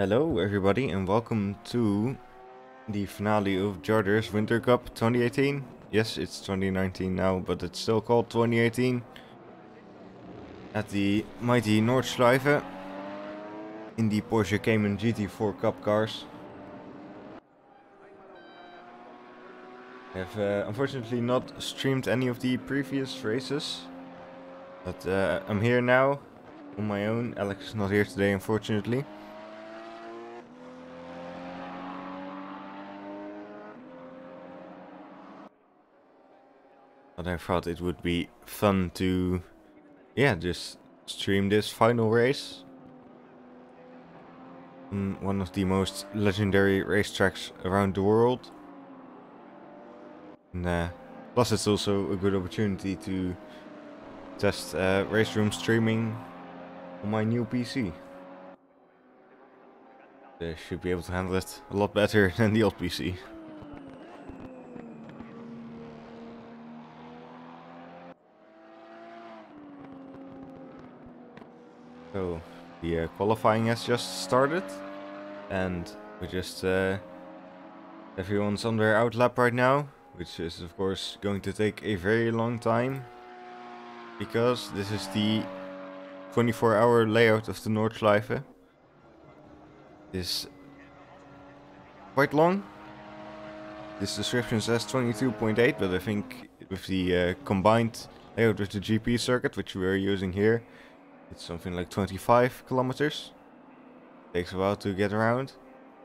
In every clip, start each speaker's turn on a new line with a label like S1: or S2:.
S1: Hello everybody and welcome to the finale of Jardier's Winter Cup 2018. Yes, it's 2019 now, but it's still called 2018. At the mighty Nordschleife in the Porsche Cayman GT4 Cup cars. I have unfortunately not streamed any of the previous races, but I'm here now on my own. Alex is not here today, unfortunately. But I thought it would be fun to, just stream this final race on one of the most legendary racetracks around the world. And plus it's also a good opportunity to test race room streaming on my new PC. I should be able to handle it a lot better than the old PC. So the qualifying has just started, and we just everyone's on their outlap right now, which is of course going to take a very long time because this is the 24-hour layout of the Nordschleife. Is quite long. This description says 22.8, but I think with the combined layout with the GP circuit, which we are using here, it's something like 25 kilometers. Takes a while to get around.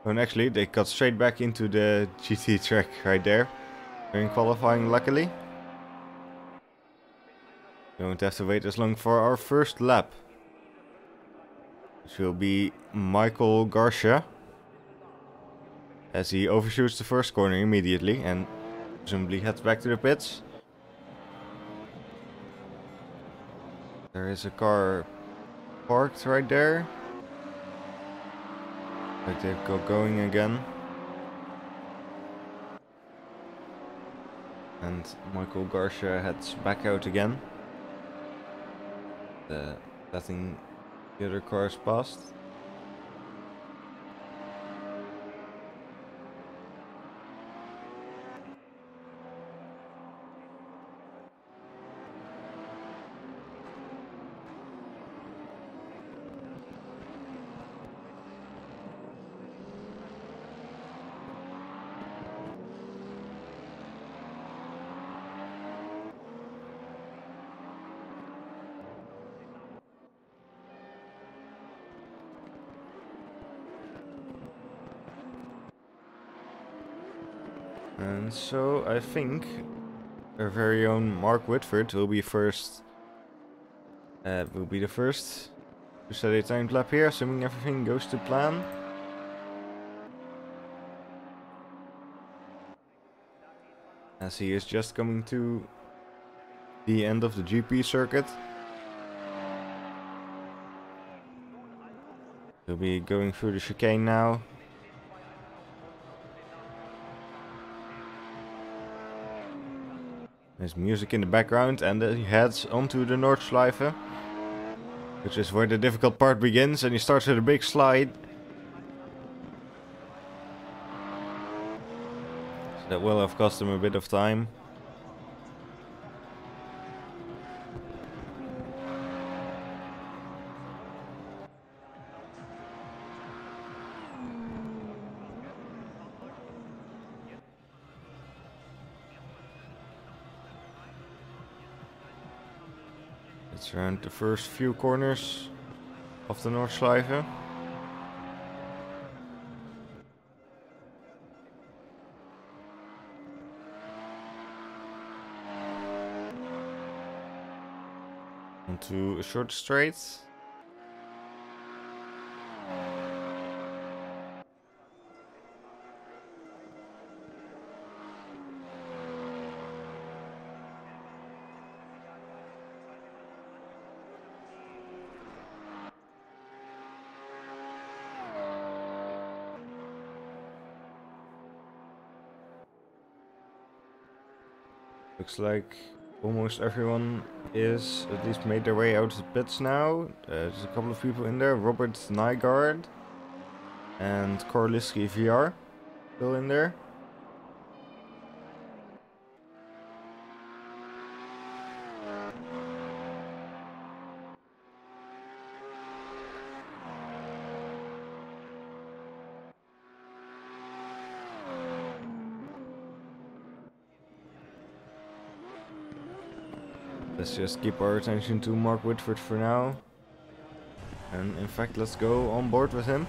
S1: Oh, and actually, they cut straight back into the GT track right there during qualifying, luckily. Don't have to wait as long for our first lap, which will be Michael Garcia, as he overshoots the first corner immediately and presumably heads back to the pits. There is a car parked right there. Like they go going again. And Michael Garcia heads back out again, letting the other cars past. And so I think our very own Mark Whitford will be first. Will be the first to set a timed lap here, assuming everything goes to plan. As he is just coming to the end of the GP circuit. He'll be going through the chicane now. There's music in the background, and he heads onto the Nordschleife, which is where the difficult part begins, and he starts with a big slide. So that will have cost him a bit of time. It's around the first few corners of the Nordschleife. Onto a short straight. Looks like almost everyone is at least made their way out of the pits now. There's a couple of people in there. Robert Nygaard And Korliski VR still in there. Let's just keep our attention to Mark Whitford for now. And in fact, let's go on board with him.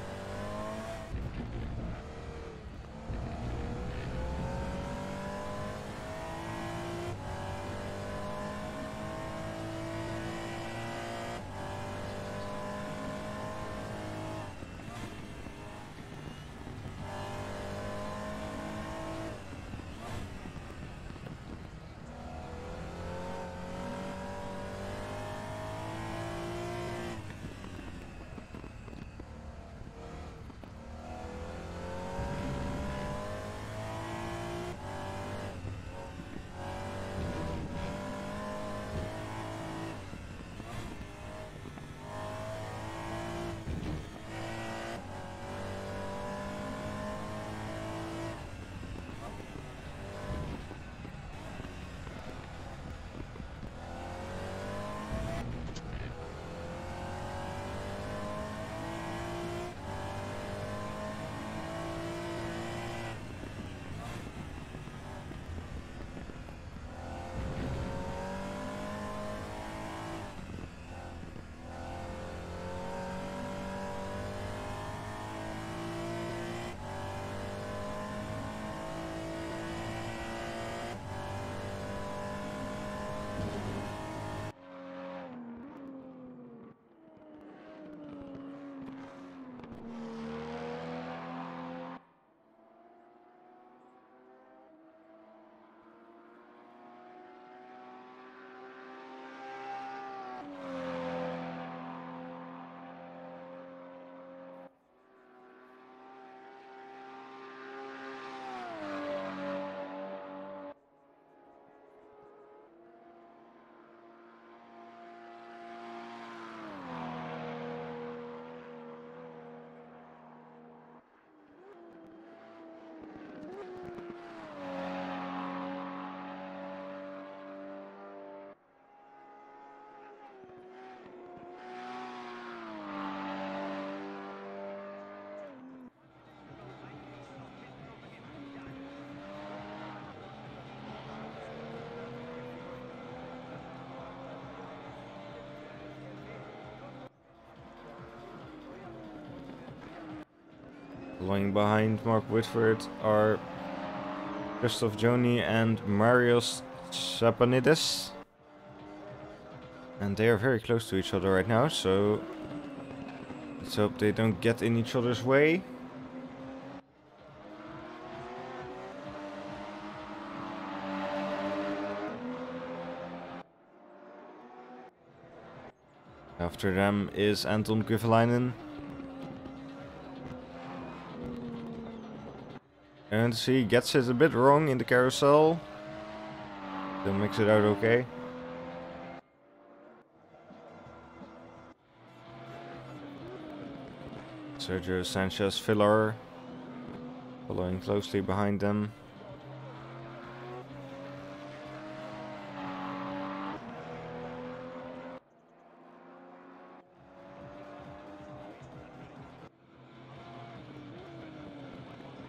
S1: Following behind Mark Whitford are Christoph Joni and Marios Sapanidis. And they are very close to each other right now, so let's hope they don't get in each other's way. After them is Anton Kyvelainen. And he gets it a bit wrong in the carousel. Still makes it out okay. Sergio Sanchez Villar following closely behind them.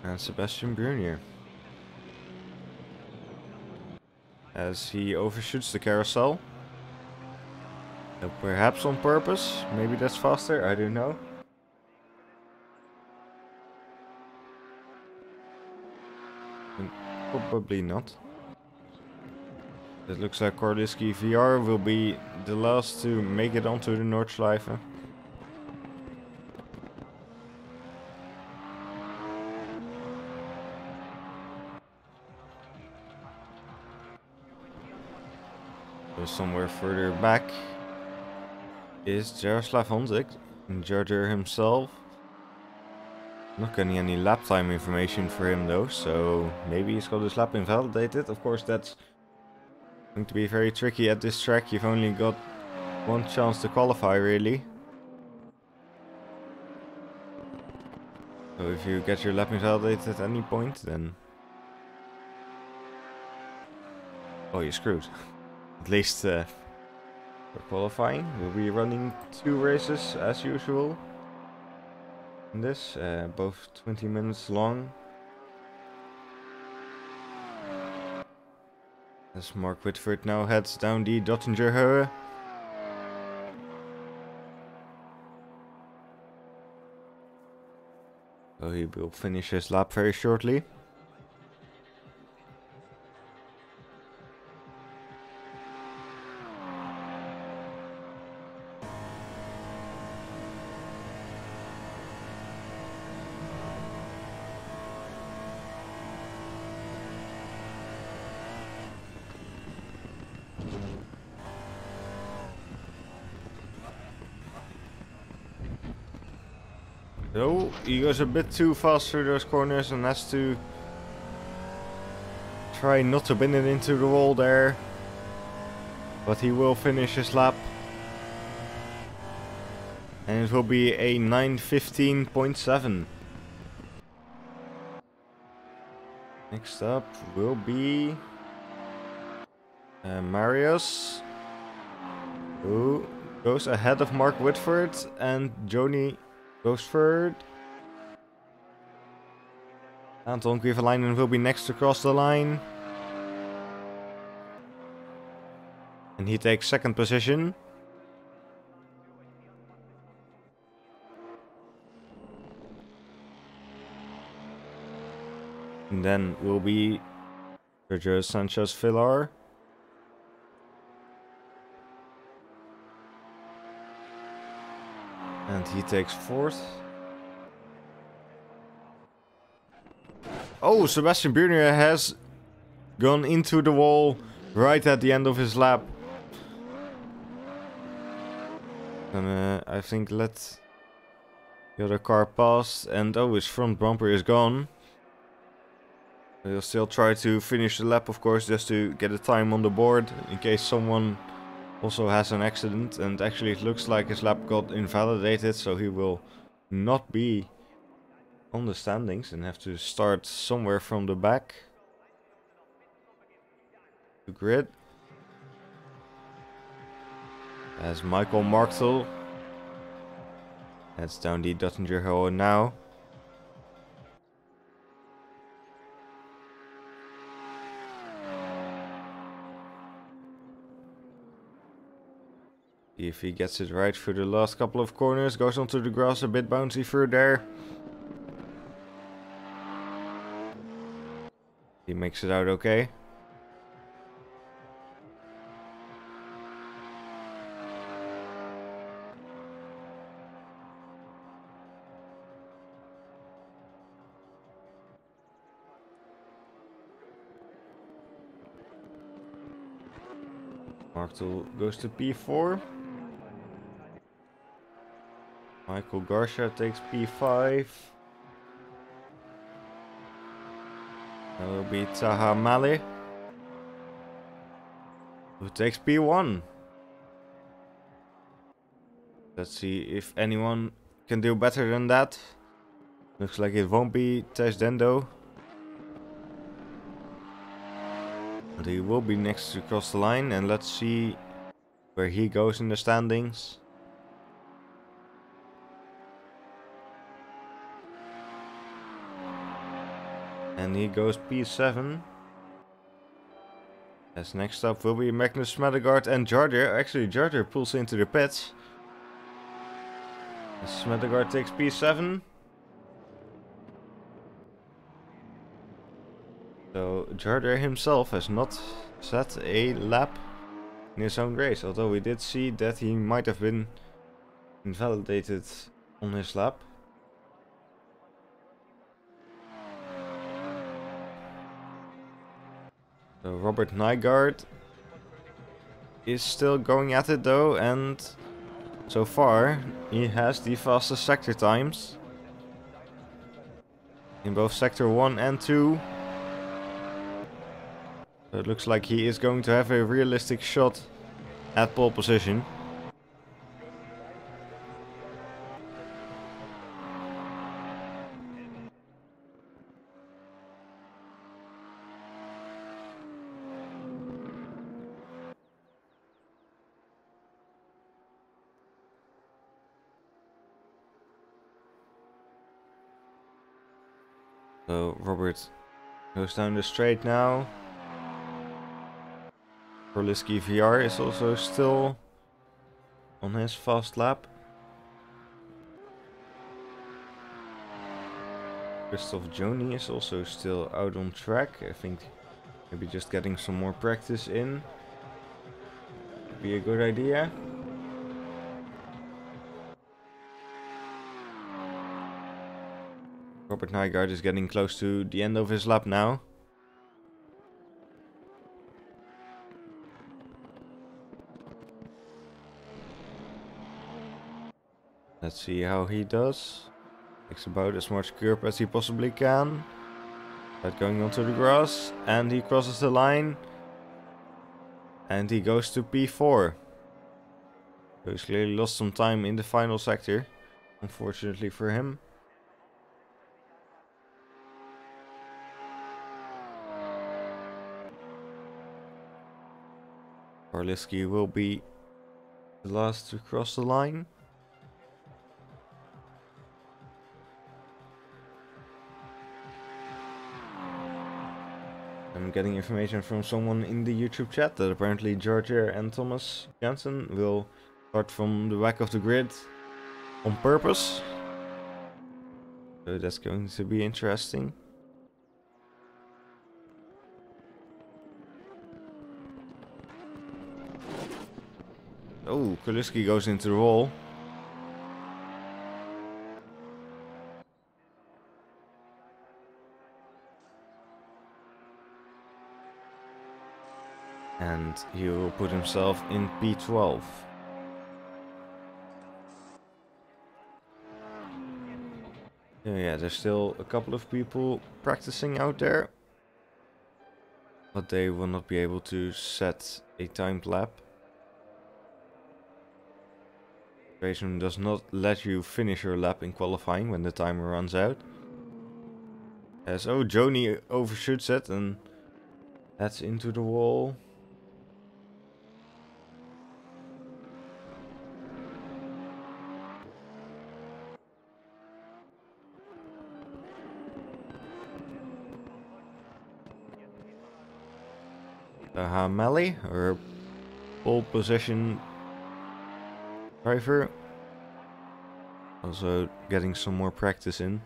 S1: And Sebastian Brunier. As he overshoots the carousel. Perhaps on purpose. Maybe that's faster, I don't know. Probably not. It looks like Korliski VR will be the last to make it onto the Nordschleife. So somewhere further back is Jaroslav Honzik, Jardier himself. Not getting any lap time information for him though, so maybe he's got his lap invalidated. Of course, that's going to be very tricky at this track. You've only got one chance to qualify, really. So if you get your lap invalidated at any point, then... oh, you're screwed. At least for qualifying. We'll be running 2 races as usual. In this, both 20 minutes long. As Mark Whitford now heads down the Dottinger. So he will finish his lap very shortly. So he goes a bit too fast through those corners and has to try not to bin it into the wall there. But he will finish his lap. And it will be a 9:15.7. Next up will be Marius, who goes ahead of Mark Whitford, and Joni goes third. Anton Quiverlijnen will be next to cross the line. And he takes second position. And then will be Sergio Sanchez Villar. And he takes fourth. Oh, Sebastian Buurner has gone into the wall right at the end of his lap. And I think let the other car pass. And oh, his front bumper is gone. He'll still try to finish the lap, of course, just to get a time on the board in case someone also has an accident. And actually it looks like his lap got invalidated, so he will not be on the standings and have to start somewhere from the back. The grid. As Michael Marktel heads down the Dottinger Hole now. See if he gets it right through the last couple of corners. Goes onto the grass, a bit bouncy through there. He makes it out okay. Marktel goes to P4. Michael Garcia takes P5. That will be Taha Mali, who takes P1. Let's see if anyone can do better than that. Looks like it won't be Tesdendo. But he will be next to cross the line, and let's see where he goes in the standings. And he goes P7. As next up will be Magnus Smedegaard and Jardier. Actually, Jardier pulls into the pits. As Smedegaard takes P7. So Jardier himself has not set a lap in his own race. Although we did see that he might have been invalidated on his lap. So Robert Nygaard is still going at it though, and so far he has the fastest sector times in both sector 1 and 2. So it looks like he is going to have a realistic shot at pole position. So Robert goes down the straight now. Korliski VR is also still on his fast lap. Christoph Joni is also still out on track. I think maybe just getting some more practice in would be a good idea. Robert Nygaard is getting close to the end of his lap now. Let's see how he does. Takes about as much curb as he possibly can. But going onto the grass, and he crosses the line. And he goes to P4. So he's clearly lost some time in the final sector, unfortunately for him. Korliski will be the last to cross the line. I'm getting information from someone in the YouTube chat that apparently Jardier and Thomas Jansen will start from the back of the grid on purpose. So that's going to be interesting. Oh, Korliski goes into the wall. And he will put himself in P12. Yeah, there's still a couple of people practicing out there. But they will not be able to set a timed lap. Racing does not let you finish your lap in qualifying when the timer runs out. So Joni overshoots it and heads into the wall. Meli, or pole position driver, also getting some more practice in.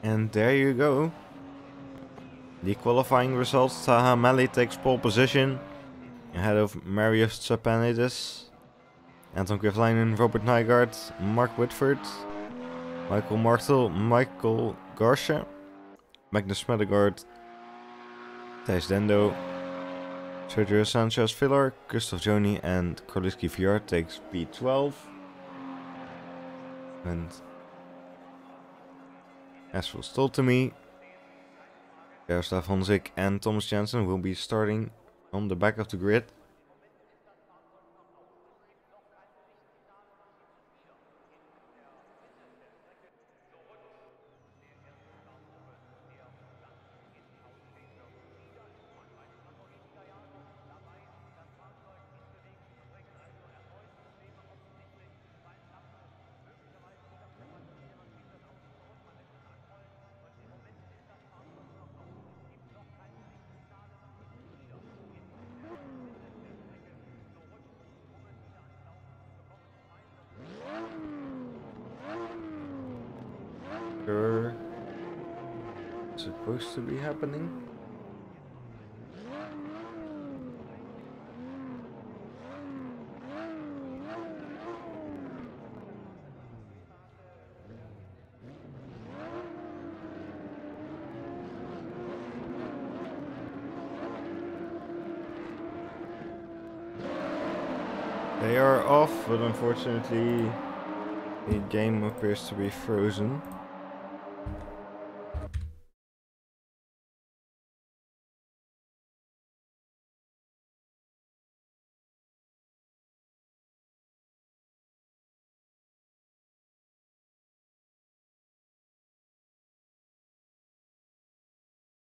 S1: And there you go. The qualifying results. Taha Meli takes pole position ahead of Marius Tsapanidis, Anton Kevlainen, Robert Nygaard, Mark Whitford, Michael Martel, Michael Garsha, Magnus Smedegaard, Thijs Dendo, Sergio Sanchez Villar, Christoph Joni, and Korliski VR takes P12. And as was told to me, Jaroslav Honzik and Thomas Jansen will be starting on the back of the grid. sure it's supposed to be happening. They are off, but unfortunately the game appears to be frozen.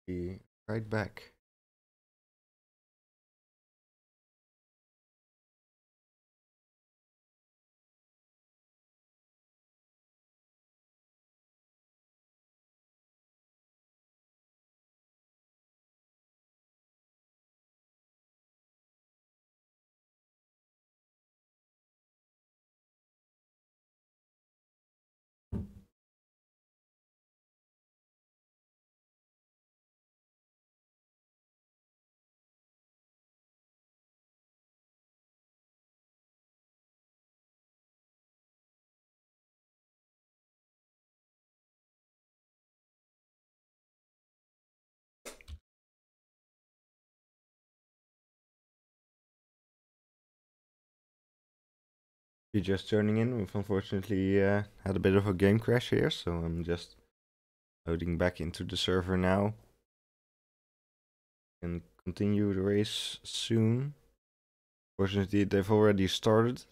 S1: Be right back. If you're just joining in, we've unfortunately had a bit of a game crash here, so I'm just loading back into the server now. And continue the race soon. Fortunately, they've already started.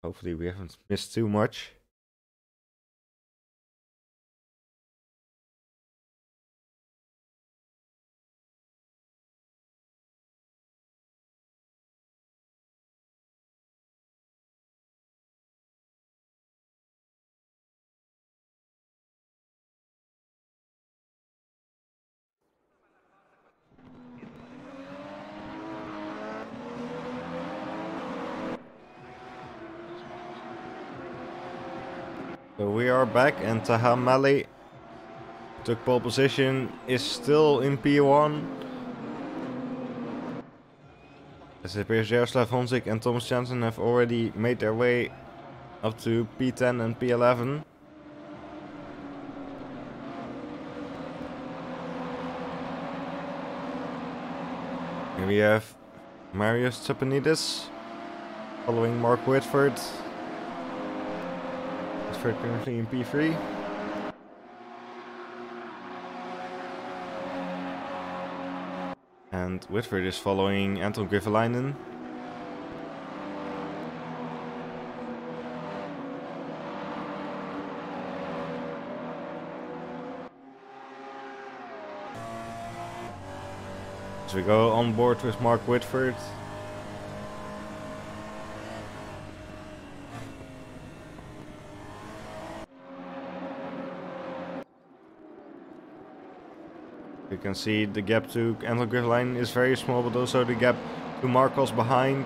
S1: Hopefully we haven't missed too much. So we are back, and Taha Mali took pole position, is still in P1. As it appears Jaroslav Honzik and Thomas Jansen have already made their way up to P10 and P11. Here we have Marius Tsapanidis following Mark Whitford. Whitford currently in P3. And Whitford is following Anton Griffelainen. So we go on board with Mark Whitford. You can see the gap to Anton Griffelainen is very small, but also the gap to Marcos behind.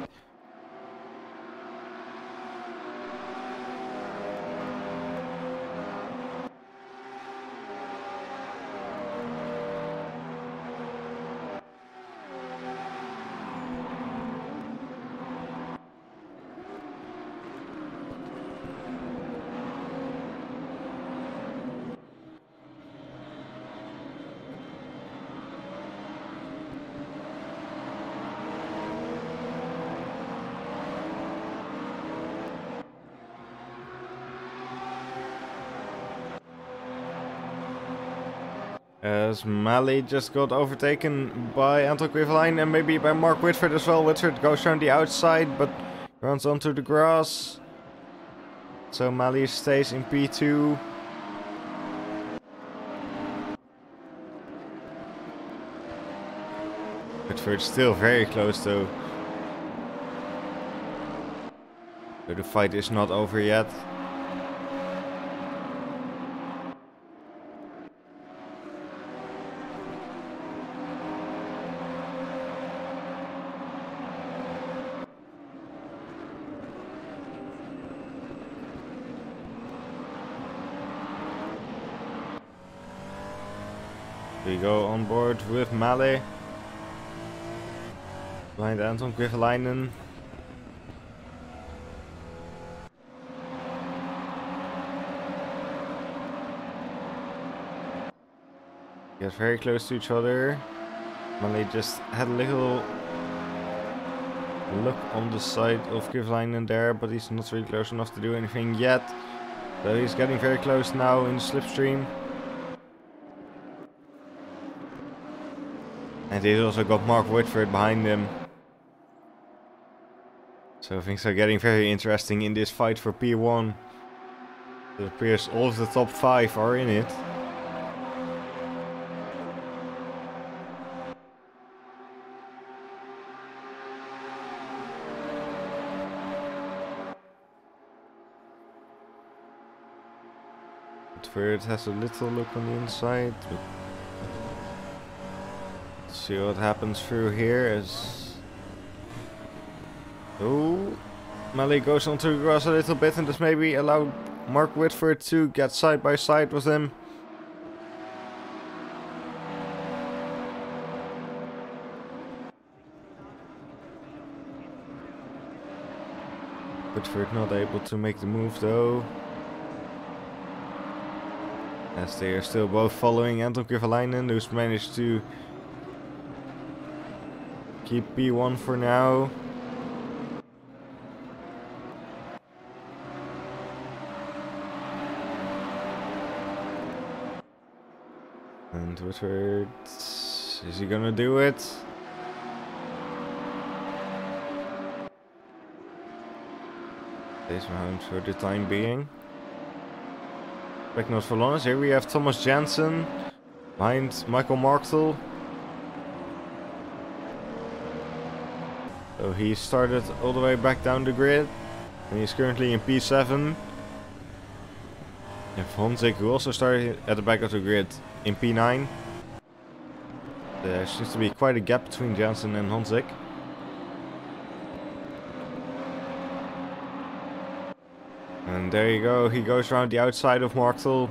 S1: As Mali just got overtaken by Anton Griffelainen and maybe by Mark Whitford as well. Whitford goes on the outside but runs onto the grass. So Mali stays in P2. Whitford still very close though. So the fight is not over yet. We go on board with Male. Behind Anton Griffelainen. Get very close to each other. Male just had a little look on the side of Griffelainen there, but he's not really close enough to do anything yet. So he's getting very close now in the slipstream. And he's also got Mark Whitford behind him. So things are getting very interesting in this fight for P1. It appears all of the top 5 are in it. Whitford has a little look on the inside. Let's see what happens through here as... Oh, Male goes onto the grass a little bit and this maybe allowed Mark Whitford to get side by side with him. Whitford not able to make the move though. As they are still both following Anton Griffelainen, who's managed to keep P1 for now. And Whitford, is he gonna do it? Stays behind for the time being. Back not for long. Here we have Thomas Jansen behind Michael Marktel. So he started all the way back down the grid. And he's currently in P7. And Honzik, who also started at the back of the grid, in P9. There seems to be quite a gap between Jansen and Honzik. And there you go, he goes around the outside of Marktel.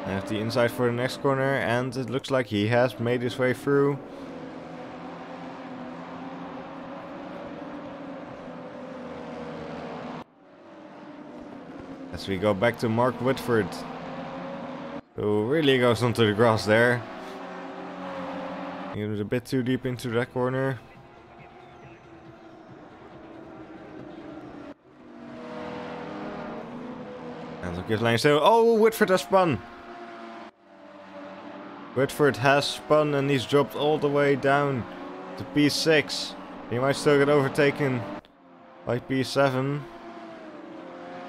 S1: At the inside for the next corner, and it looks like he has made his way through. As we go back to Mark Whitford, who really goes onto the grass there. He was a bit too deep into that corner. And look at Lane still. Oh, Whitford has spun. Whitford has spun and he's dropped all the way down to P6. He might still get overtaken by P7.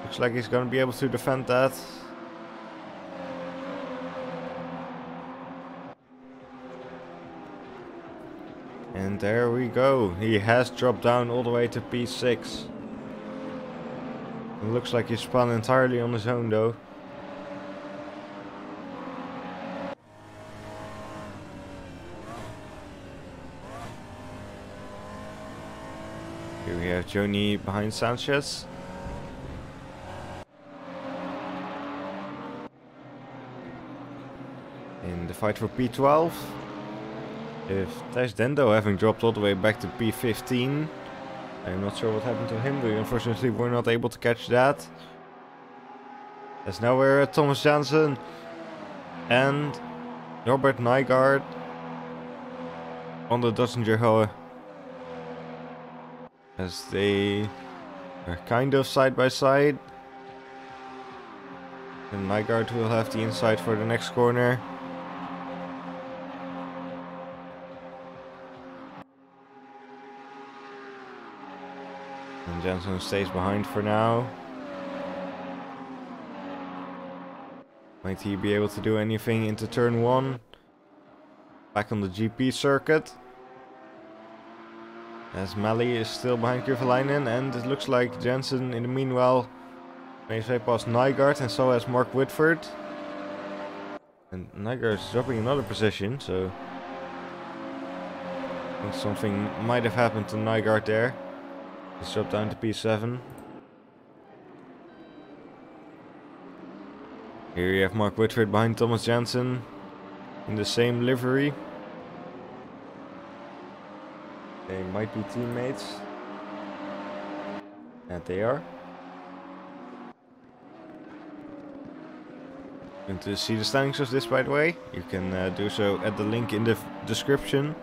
S1: Looks like he's going to be able to defend that. And there we go. He has dropped down all the way to P6. It looks like he spun entirely on his own though. Here we have Joni behind Sanchez. In the fight for P12. If Thijs Dendo having dropped all the way back to P15. I'm not sure what happened to him. We unfortunately were not able to catch that. As now we're at Thomas Jansen and Robert Nygaard on the Dutzinger. As they are kind of side by side. And Nygaard will have the inside for the next corner. And Jansen stays behind for now. Might he be able to do anything into turn 1? Back on the GP circuit. As Mally is still behind Griffelainen, and it looks like Jansen in the meanwhile made his way past Nygaard, and so has Mark Whitford. And Nygaard is dropping another position, so I think something might have happened to Nygaard there. He's dropped down to P7. Here you have Mark Whitford behind Thomas Jansen in the same livery. They might be teammates. And they are. And to see the standings of this, by the way, you can do so at the link in the description.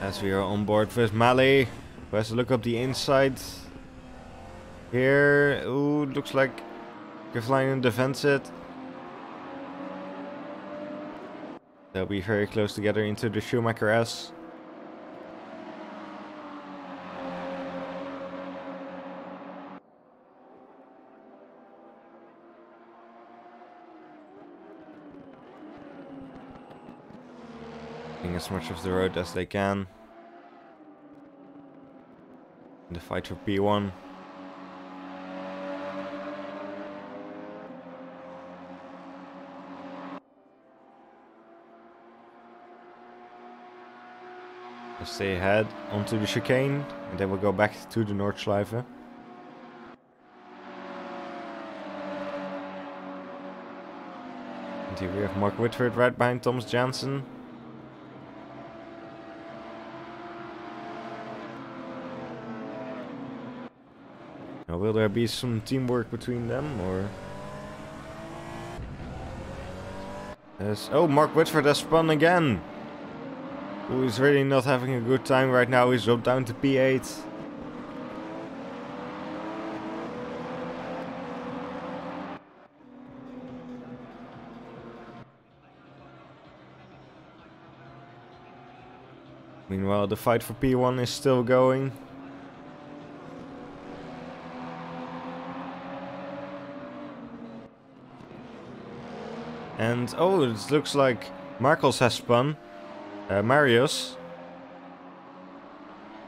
S1: As we are on board with Mali, who has to look up the inside. Here, ooh, looks like Kevlainen defends it. They'll be very close together into the Schumacher S. Taking as much of the road as they can. In the fight for P1. They stay ahead onto the chicane, and then we'll go back to the Nordschleife. And here we have Mark Whitford right behind Thomas Jansen. Now, will there be some teamwork between them, or? Yes. Oh, Mark Whitford has spun again! Ooh, he's really not having a good time right now. He's dropped down to P8. Meanwhile, the fight for P1 is still going. And oh, it looks like Marcos has spun. Marius.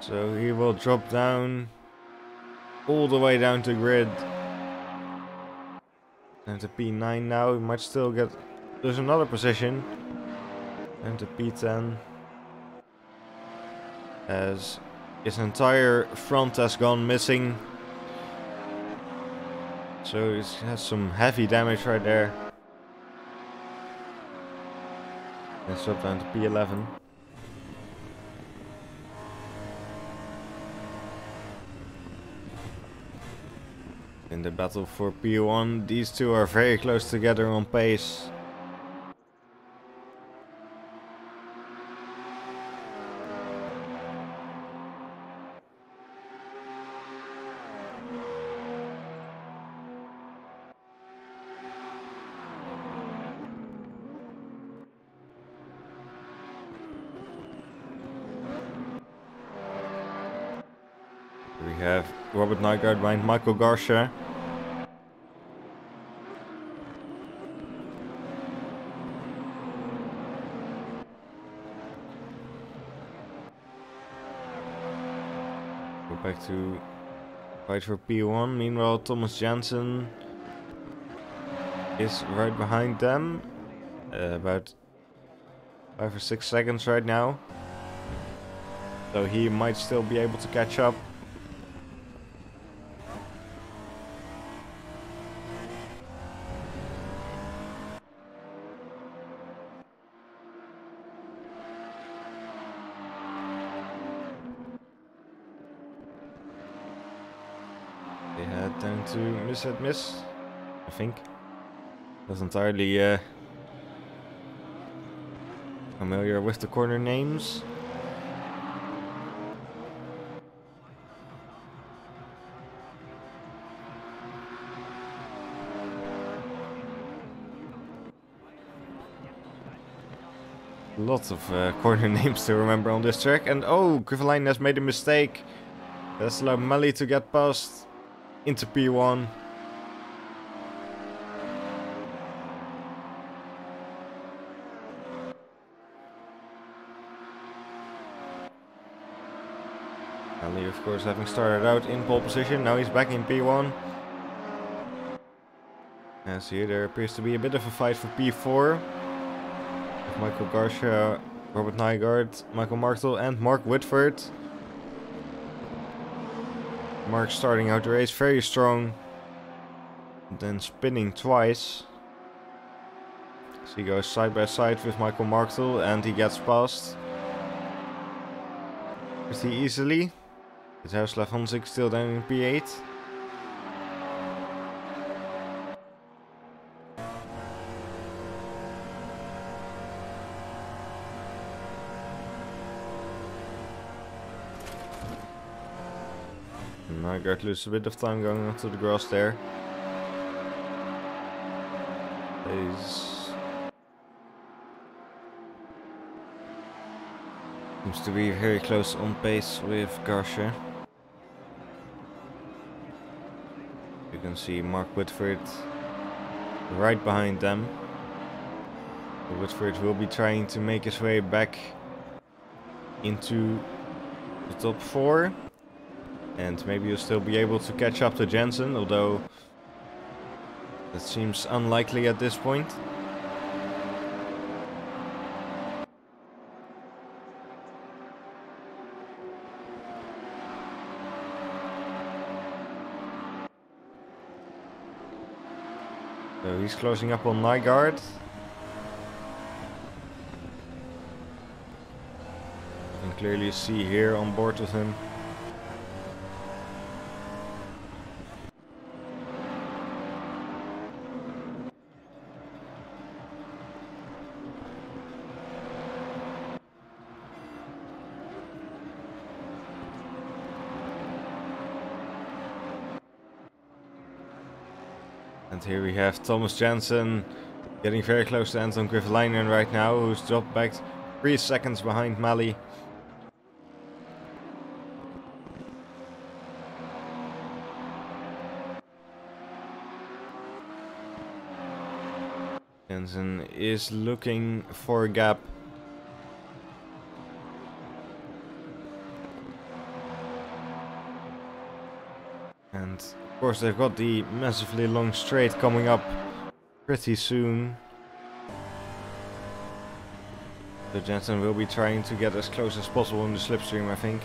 S1: So he will drop down all the way down to grid. And to P9 now, he might still get... There's another position. And to P10. As his entire front has gone missing. So he has some heavy damage right there. Let's drop down to P11. In the battle for P1, these two are very close together on pace. We have Robert Nygaard behind Michael Garcia. Go back to fight for P1. Meanwhile, Thomas Jansen is right behind them. About 5 or 6 seconds right now. So he might still be able to catch up. They head down to miss, I think. Not entirely familiar with the corner names. Lots of corner names to remember on this track. And oh, Kevlainen has made a mistake. That's allowed Mali to get past into P1. Mali, of course, having started out in pole position, now he's back in P1. As here, there appears to be a bit of a fight for P4. With Michael Garcia, Robert Nygaard, Michael Martel and Mark Whitford. Mark starting out the race very strong, then spinning twice. So he goes side by side with Michael Marktel and he gets past pretty easily. It's Jaroslav Honzik still down in P8. Nygaard loses a bit of time going onto the grass there. Seems to be very close on pace with Garcia. You can see Mark Whitford right behind them. Whitford will be trying to make his way back into the top 4. And maybe you'll still be able to catch up to Jensen, although that seems unlikely at this point. So he's closing up on Nygaard. You can clearly see here on board with him. And here we have Thomas Jensen getting very close to Anton Griffelainen right now, who's dropped back 3 seconds behind Mali. Jensen is looking for a gap. And of course they've got the massively long straight coming up pretty soon. So Jensen will be trying to get as close as possible in the slipstream, I think.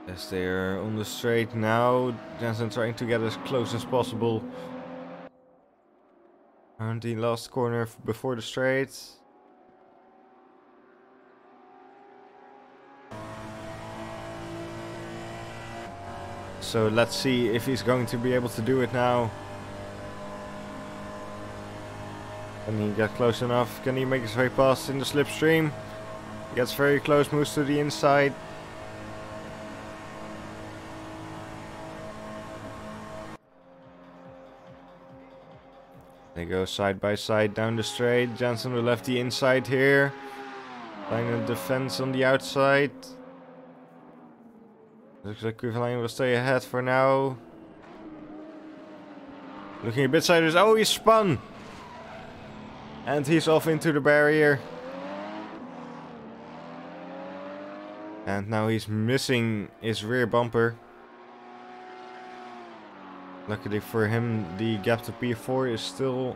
S1: As they are on the straight now, Jensen trying to get as close as possible. And the last corner before the straight. So let's see if he's going to be able to do it now. Can he get close enough? Can he make his way past in the slipstream? He gets very close, moves to the inside. They go side by side down the straight. Jensen will left the inside here. Playing a defense on the outside. Looks like Griffelainen will stay ahead for now. Looking a bit sideways. Oh, he's spun! And he's off into the barrier. And now he's missing his rear bumper. Luckily for him, the gap to P4 is still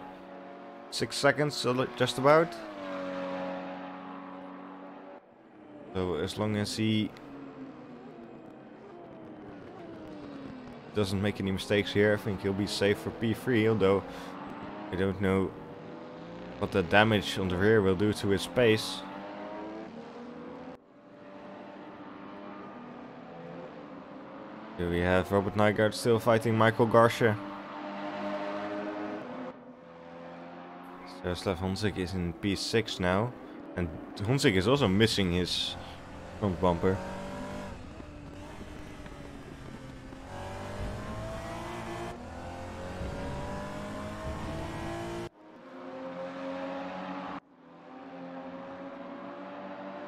S1: 6 seconds, so just about. So as long as he doesn't make any mistakes here, I think he'll be safe for P3, although I don't know what the damage on the rear will do to his pace. Here we have Robert Nygaard still fighting Michael Garcia. Jaroslav Honzik is in P6 now. And Honzik is also missing his front bumper.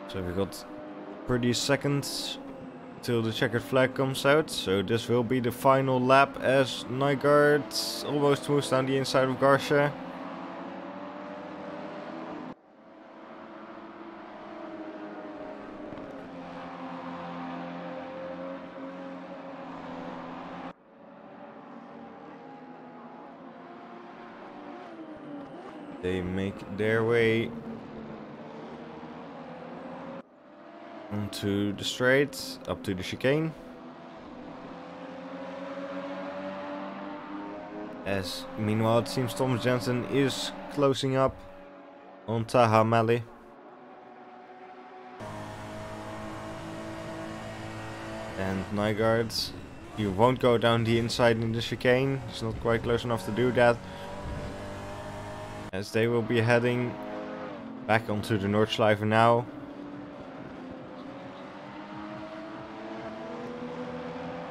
S1: So we got 30 seconds till the checkered flag comes out. So this will be the final lap as Nygaard almost moves down the inside of Garcia. They make their way onto the straight, up to the chicane. As meanwhile it seems Thomas Jensen is closing up on Taha Mali. And Nygaard, he won't go down the inside in the chicane, he's not quite close enough to do that. As they will be heading back onto the Nordschleife now.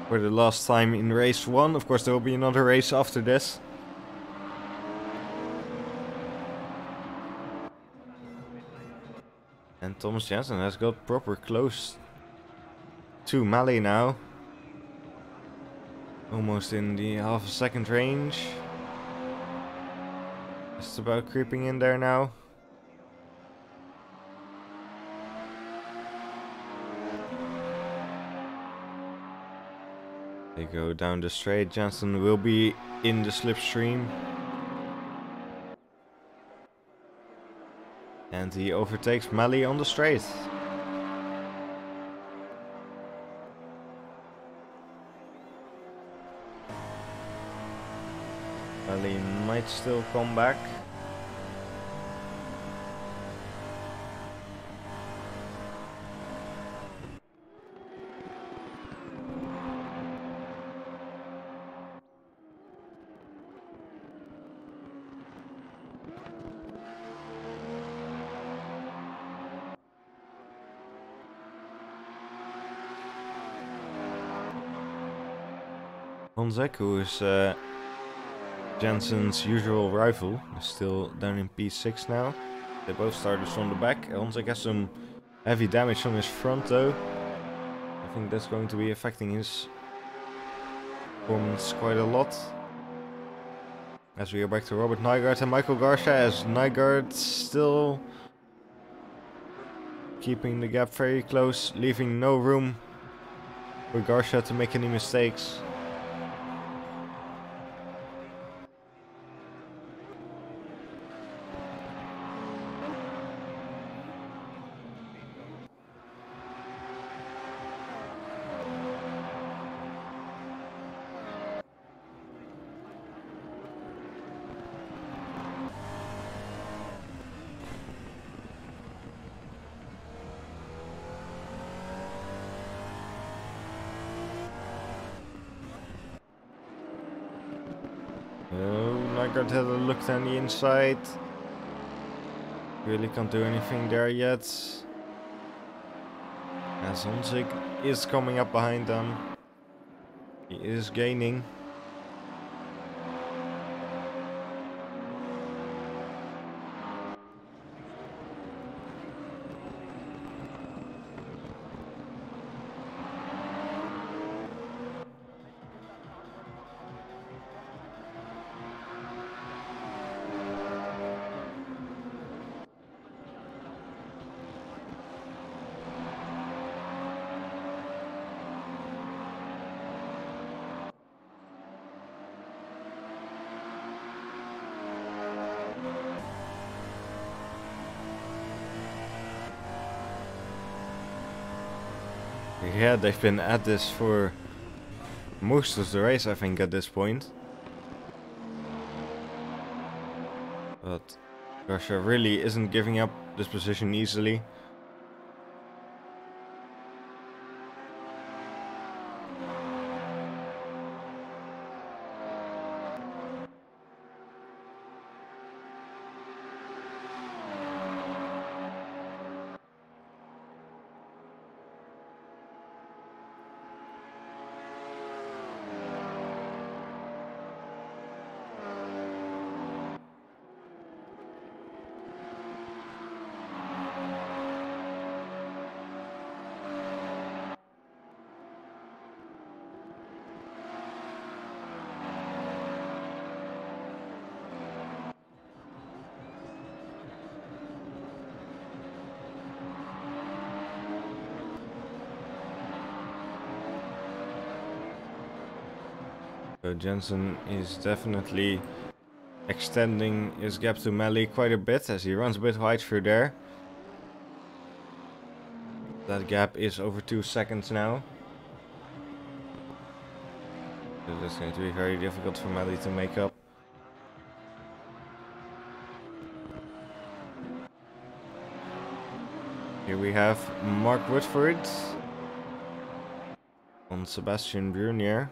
S1: For the last time in race 1. Of course there will be another race after this. And Thomas Jensen has got proper close to Mali now. Almost in the half a second range. Just about creeping in there now. They go down the straight. Jensen will be in the slipstream. And he overtakes Mali on the straight. Mali might still come back. Honzek, who is Jensen's usual rival, is still down in P6 now. They both started from the back. Honzek has some heavy damage on his front though. I think that's going to be affecting his performance quite a lot. As we are back to Robert Nygaard and Michael Garcia, as Nygaard still keeping the gap very close, leaving no room for Garcia to make any mistakes. Nygaard had a look down the inside. Really can't do anything there yet. As Honzek is coming up behind them. He is gaining. Yeah, they've been at this for most of the race, I think, at this point. But Garcia really isn't giving up this position easily. So Jensen is definitely extending his gap to Melly quite a bit as he runs a bit wide through there. That gap is over 2 seconds now. So that's going to be very difficult for Melly to make up. Here we have Mark Woodford on Sebastian Brunier.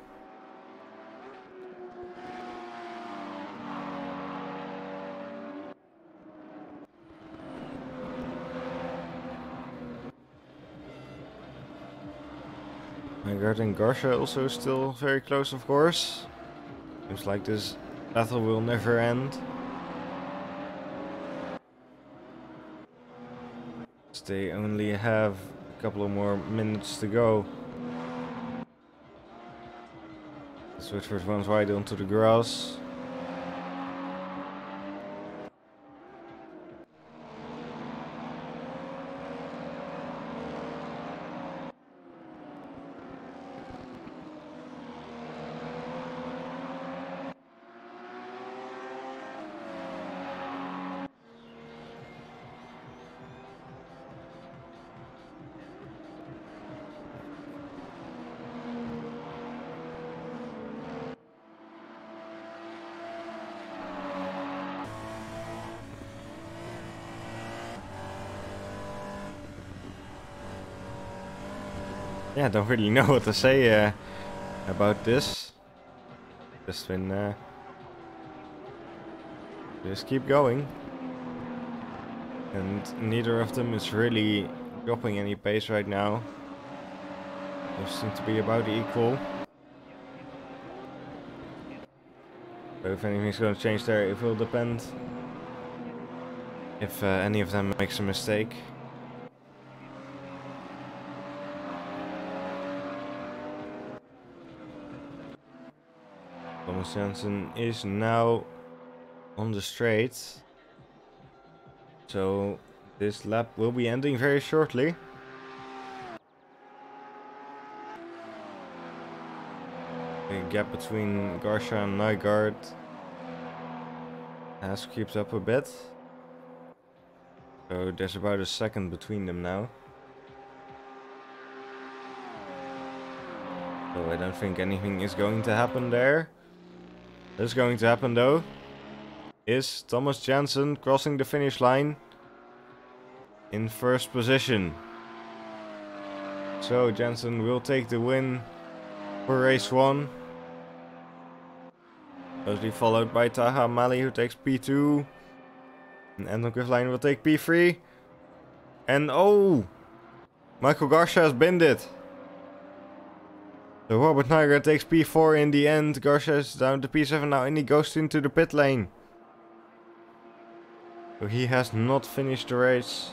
S1: Nygaard and Garcia also still very close, of course. Seems like this battle will never end. They only have a couple of more minutes to go. Switchford runs wide onto the grass. Yeah, I don't really know what to say about this. Just been just keep going. And neither of them is really dropping any pace right now. They seem to be about equal. So if anything's going to change there, it will depend if any of them makes a mistake. Thomas Jensen is now on the straight. So this lap will be ending very shortly. The gap between Garcia and Nygaard has creeped up a bit. So there's about a second between them now. So I don't think anything is going to happen there. What's going to happen though is Thomas Jensen crossing the finish line in first position. So Jensen will take the win for race 1. Closely followed by Taha Mali, who takes P2. And Anton Kuvlein will take P3. And oh! Michael Garcia has binned it. So Robert Nygaard takes P4 in the end. Garcia is down to P7 now and he goes into the pit lane. So he has not finished the race.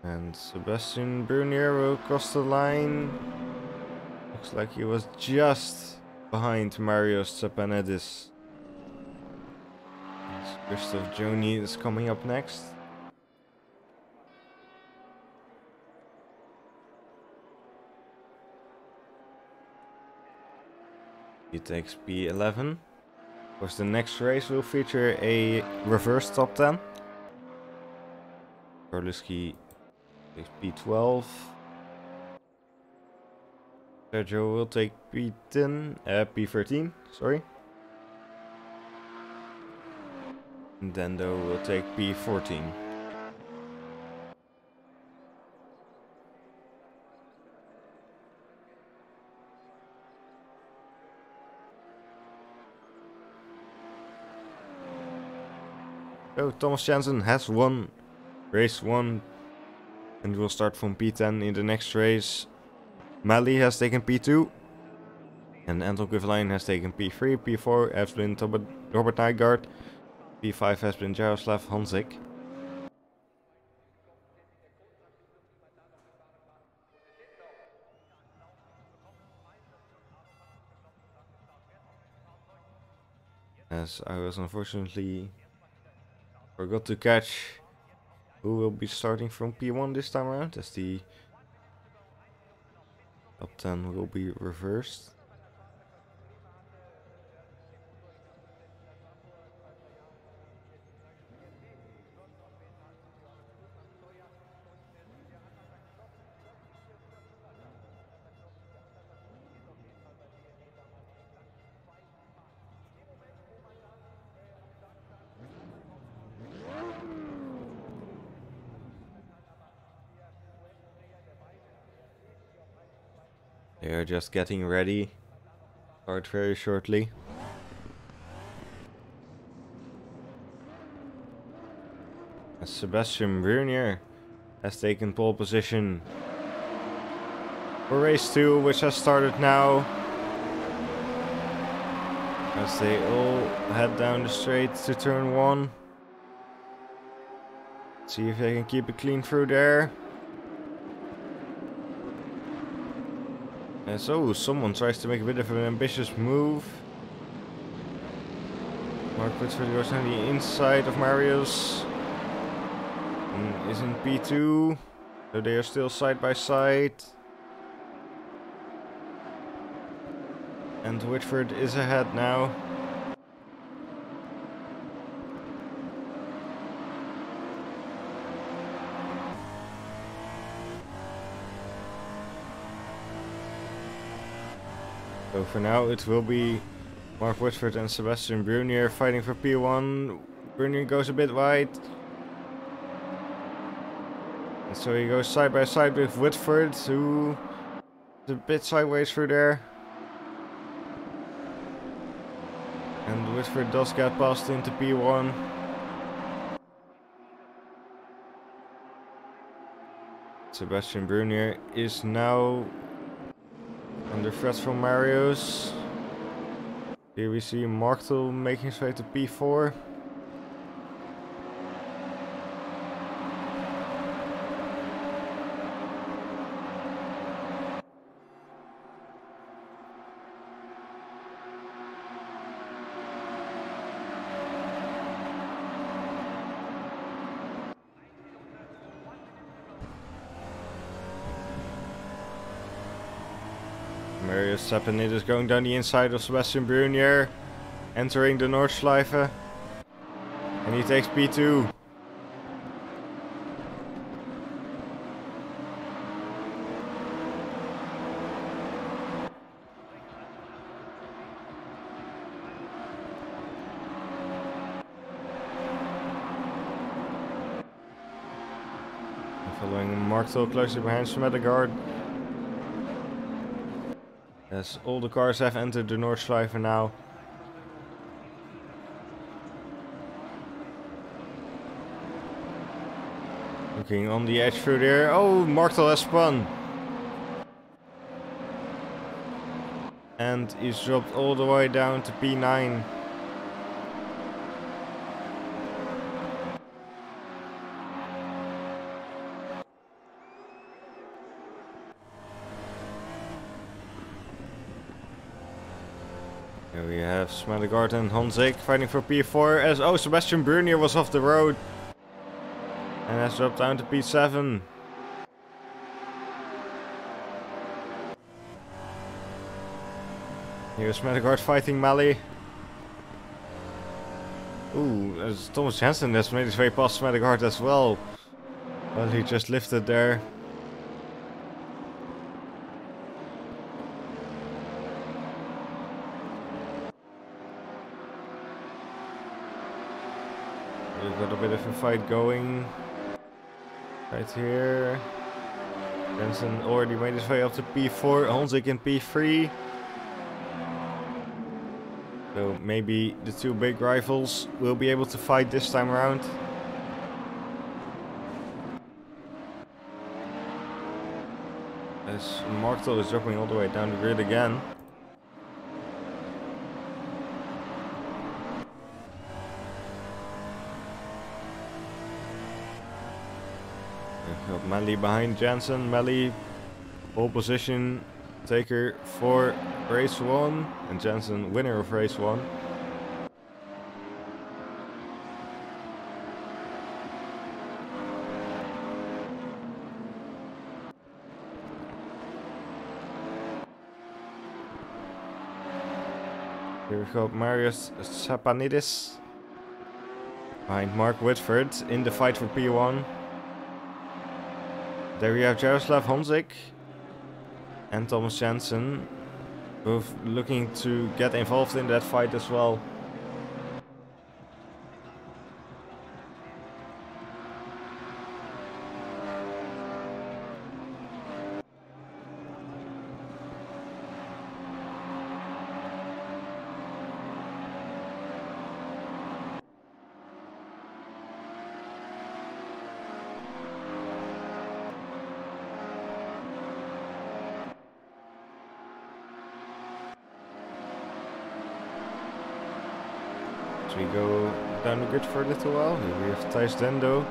S1: And Sebastian Brunier will cross the line. Looks like he was just behind Marios Tsapanidis. Christoph Joni is coming up next. He takes P11. Of course, the next race will feature a reverse top 10. Karluski takes P12. Sergio will take P13, sorry. And Dendo will take P14. So Thomas Jensen has won race 1 and will start from P10 in the next race. Mali has taken P2 and Anton Kuvlein has taken P3. P4 has been Robert Nygaard. P5 has been Jaroslav Honzik. as I was unfortunately forgot to catch who will be starting from P1 this time around, as the top 10 will be reversed. They are just getting ready. Start very shortly. As Sebastian Brunier has taken pole position for race 2, which has started now. As they all head down the straight to turn 1. See if they can keep it clean through there. And so someone tries to make a bit of an ambitious move. Mark Whitford goes on the inside of Marius. And is in P2. So they are still side by side. And Whitford is ahead now. So for now it will be Mark Whitford and Sebastian Brunier fighting for P1. Brunier goes a bit wide. And so he goes side by side with Whitford, who is a bit sideways through there. And Whitford does get passed into P1. Sebastian Brunier is now under threat from Marius. Here we see Martel making his way to P4. Marius Seppenit is going down the inside of Sebastian Brunier, entering the Nordschleife, and he takes P2. Following Martel closely behind Smedegaard. As all the cars have entered the Nordschleife now. Looking on the edge through there. Oh, Martel has spun. And he's dropped all the way down to P9. Here we have Smedegaard and Honzik fighting for P4 as Sebastian Brunier was off the road and has dropped down to P7. Here's Smedegaard fighting Mally. Ooh, as Thomas Jensen has made his way past Smedegaard as well. Well, he just lifted there. We've got a bit of a fight going right here. Jensen already made his way up to P4, Honzik in P3. So maybe the two big rivals will be able to fight this time around. As Martel is dropping all the way down the grid again. We've got Melly behind Jensen. Melly, pole position taker for race 1. And Jensen, winner of race 1. Here we go, Marius Sapanidis. Behind Mark Whitford in the fight for P1. There we have Jaroslav Honzik and Thomas Jansen, both looking to get involved in that fight as well. We go down the grid for a little while. Here we have Thijs Dendo.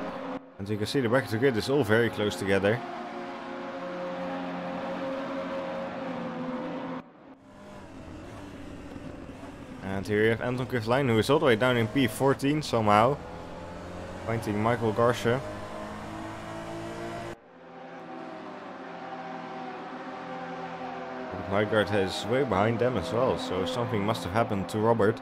S1: And you can see the back of the grid is all very close together. And here you have Anton Kivlein, who is all the way down in P14 somehow. Fighting Michael Garsha. Nygaard is way behind them as well, so something must have happened to Robert.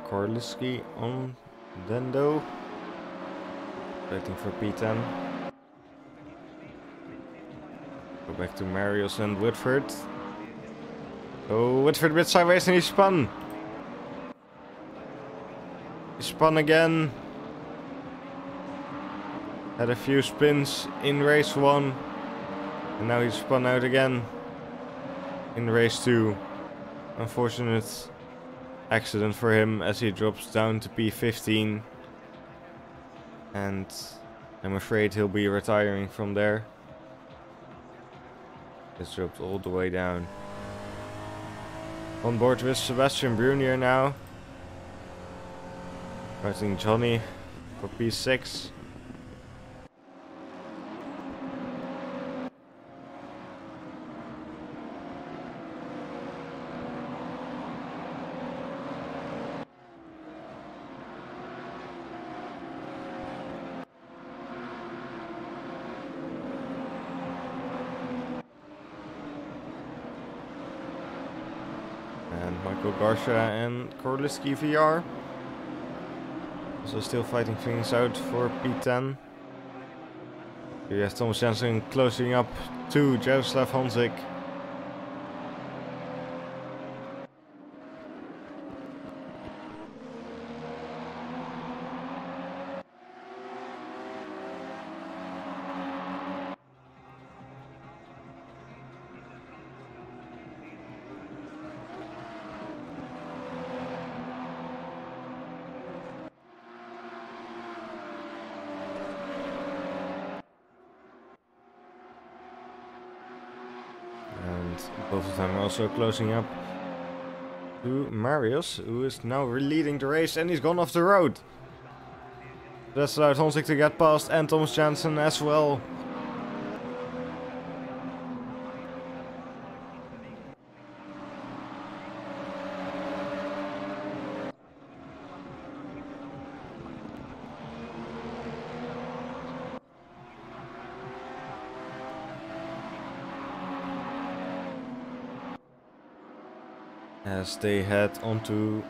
S1: Korliski on Dendo, waiting for P10. Go back to Marius and Whitford. Oh, Whitford a bit sideways and he spun. He spun again. Had a few spins in race 1. And now he spun out again in race 2. Unfortunate accident for him as he drops down to P15. And I'm afraid he'll be retiring from there. It's dropped all the way down. On board with Sebastian Brunier now. Fighting Johnny for P6. And Michael Garsha and Korliski VR. Also still fighting things out for P10. Here you have Thomas Jansen closing up to Jaroslav Honzik. Both of them are also closing up to Marius, who is now leading the race, and he's gone off the road. That's allowed Honzik to get past, and Thomas Jansen as well. As they head onto...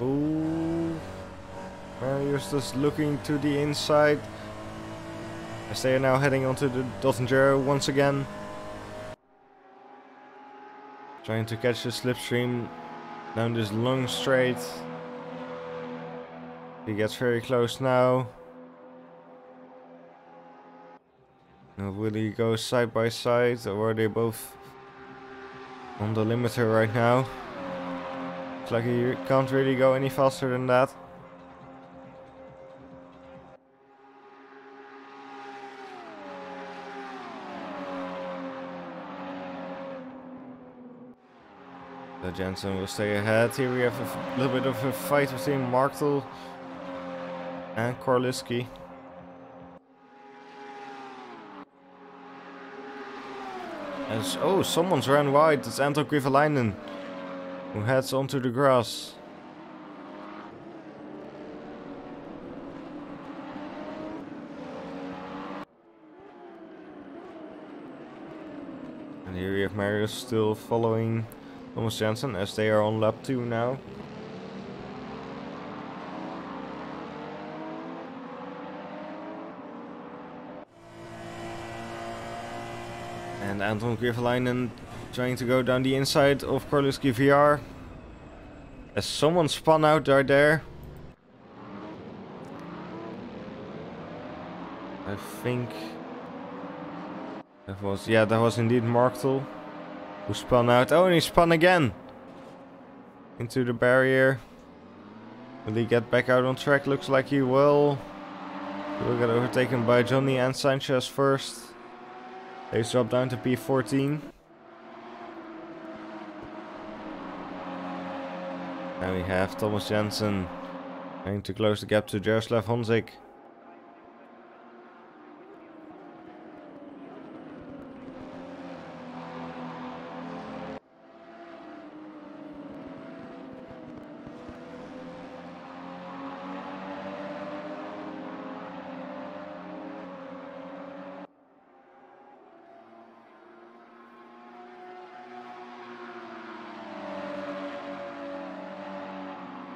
S1: Ooh, Marius just looking to the inside. As they are now heading onto the Dottinger once again. Trying to catch the slipstream down this long straight. He gets very close now. Now will he go side by side, or are they both on the limiter right now? Looks like he can't really go any faster than that. So Jansen will stay ahead. Here we have a little bit of a fight between Martel and Korliski. As, oh, someone's ran wide. It's Anton Kivalainen. who heads onto the grass. And here we have Marius still following Thomas Jensen as they are on lap 2 now. And Anton Grievelainen trying to go down the inside of Carlos Kiviar. As someone spun out Jardier. I think that was indeed Marktel who spun out. Oh, and he spun again into the barrier. Will he get back out on track? Looks like he will. He will get overtaken by Johnny and Sanchez first. They drop down to P14. Now we have Thomas Jensen trying to close the gap to Jaroslav Honzik.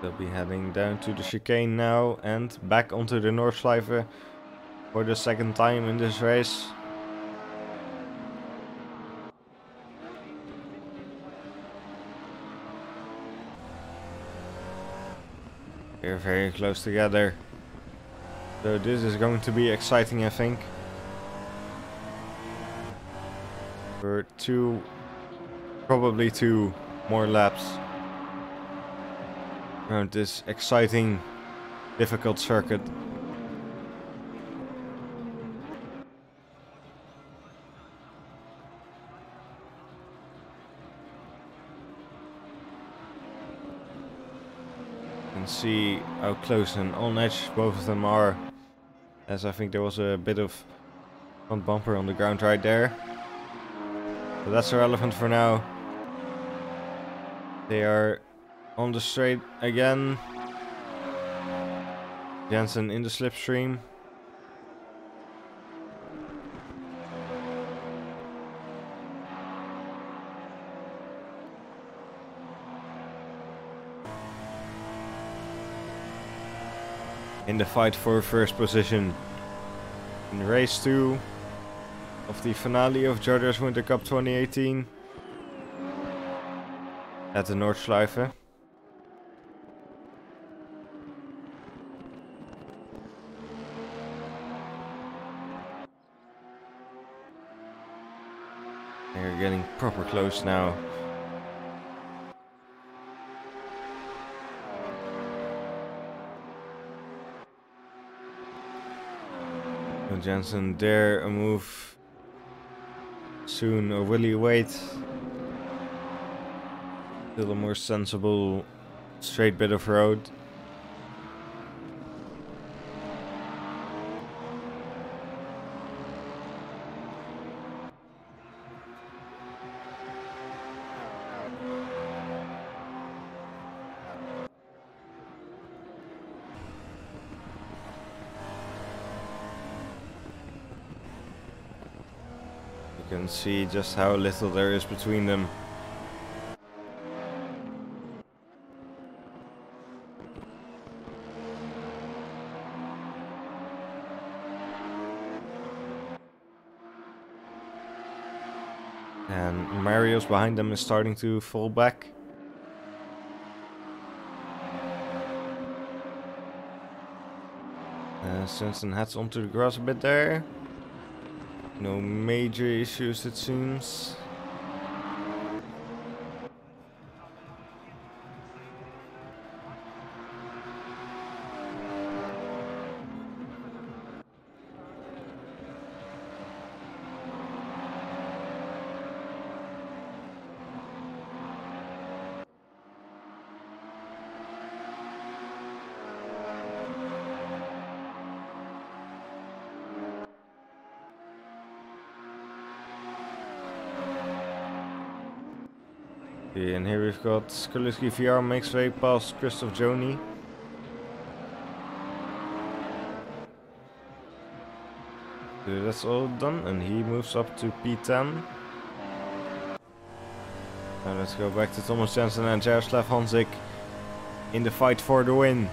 S1: They'll be heading down to the chicane now and back onto the Nordschleife for the second time in this race. They're very close together. So this is going to be exciting, I think. For probably two more laps around this exciting, difficult circuit. You can see how close and on edge both of them are, as I think there was a bit of front bumper on the ground right there. But that's irrelevant for now. They are on the straight again. Jensen in the slipstream. In the fight for first position in race 2 of the finale of Jardier's Winter Cup 2018 at the Nordschleife. They're getting proper close now. Will Jensen dare a move soon, or will he wait? Still a more sensible straight bit of road. You can see just how little there is between them. And Marius behind them is starting to fall back. Jensen heads onto the grass a bit there. No major issues, it seems. Okay, and here we've got Skaliski VR makes way past Christoph Joni. So that's all done, and he moves up to P10. Now let's go back to Thomas Jensen and Jaroslav Hanzik in the fight for the win.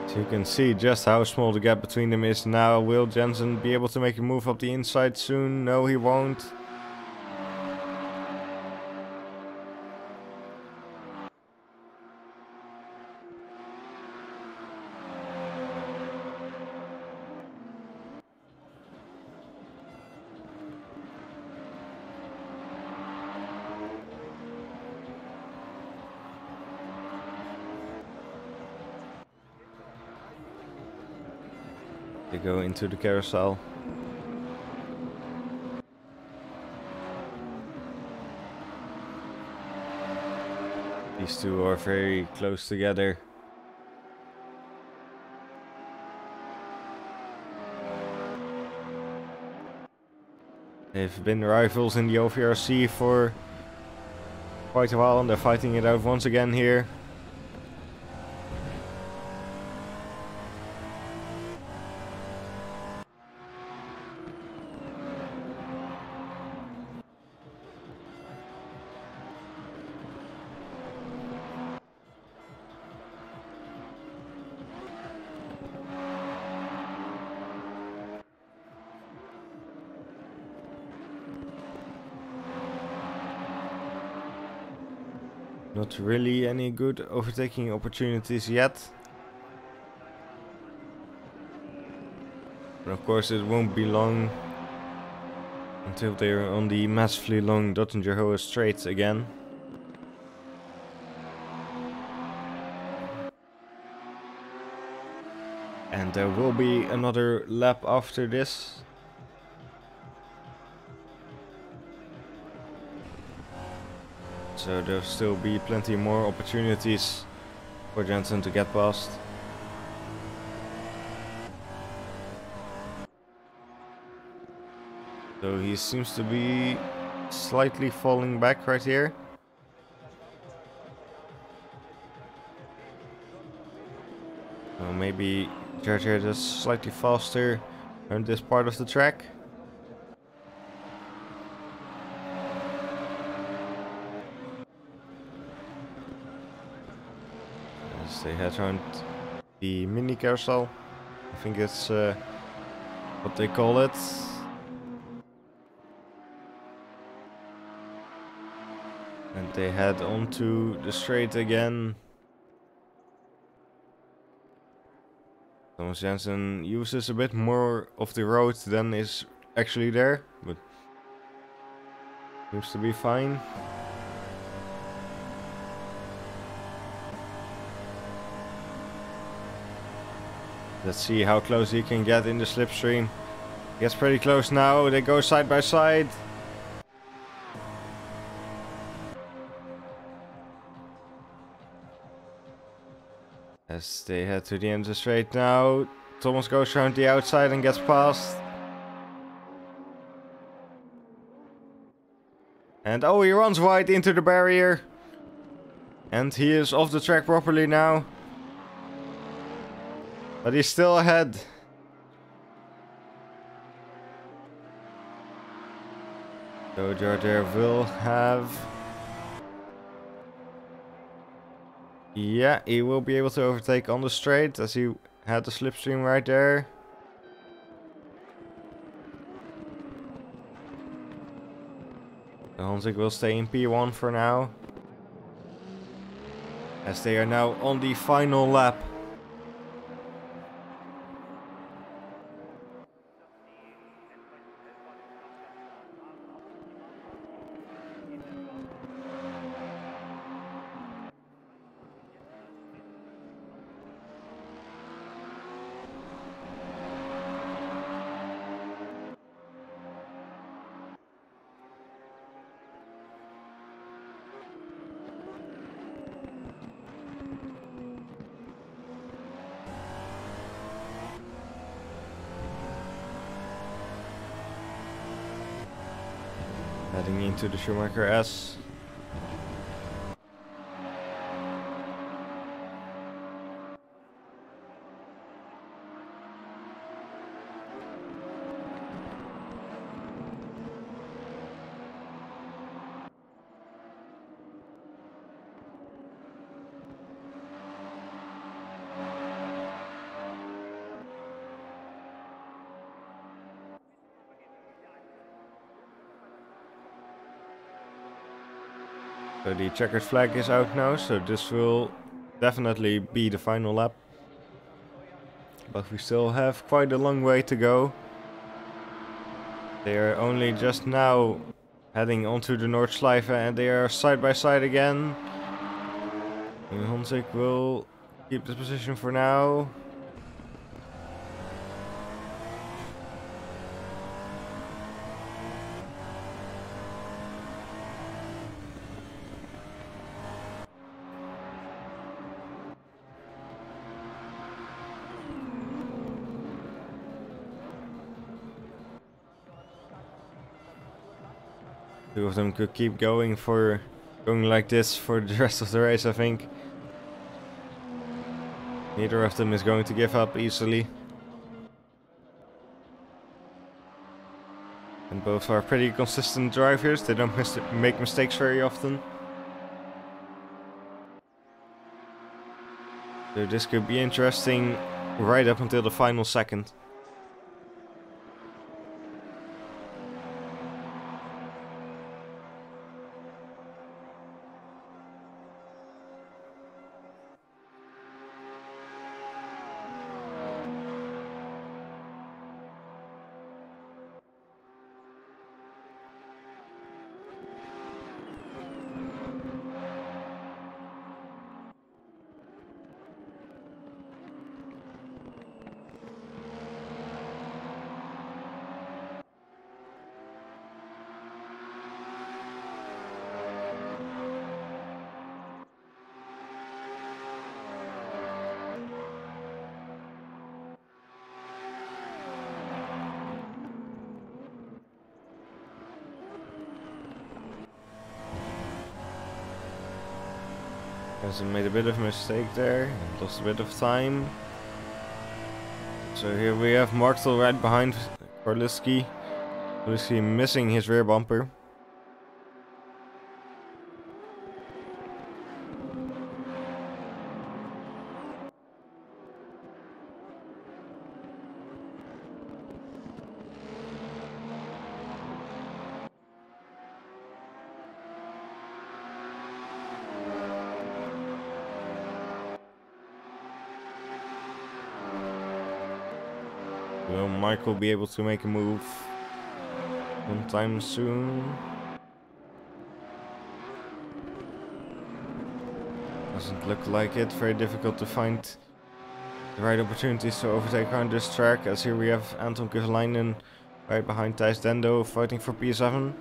S1: So you can see just how small the gap between them is now. Will Jensen be able to make a move up the inside soon? No, he won't. They go into the carousel. These two are very close together. They've been rivals in the OVRC for quite a while and they're fighting it out once again here. Not really any good overtaking opportunities yet. But of course it won't be long until they're on the massively long Dottinger-Hohe Straits again. And there will be another lap after this. So there'll still be plenty more opportunities for Jensen to get past. So he seems to be slightly falling back right here. So maybe Jardier is slightly faster on this part of the track. As they head around the mini carousel, I think it's what they call it. And they head onto the straight again. Thomas Jensen uses a bit more of the road than is actually there, but seems to be fine. Let's see how close he can get in the slipstream. Gets pretty close now, they go side by side. As they head to the end of the straight now, Thomas goes around the outside and gets past. And oh, he runs wide into the barrier. And he is off the track properly now. But he's still ahead. So Jardier will have... Yeah, he will be able to overtake on the straight as he had the slipstream right there. Hanzik will stay in P1 for now. As they are now on the final lap. Heading into the Schumacher S. So the checkered flag is out now, so this will definitely be the final lap. But we still have quite a long way to go. They are only just now heading onto the Nordschleife and they are side by side again. And Honzik will keep this position for now. Two of them could keep going like this for the rest of the race, I think. Neither of them is going to give up easily. And both are pretty consistent drivers, they don't make mistakes very often. So this could be interesting right up until the final second. Has made a bit of a mistake there, lost a bit of time. So here we have Martel right behind Korliski. Korliski missing his rear bumper. Will Michael be able to make a move sometime soon? Doesn't look like it. Very difficult to find the right opportunities to overtake on this track, as here we have Anton Kovalainen right behind Thijs Dendo fighting for P7.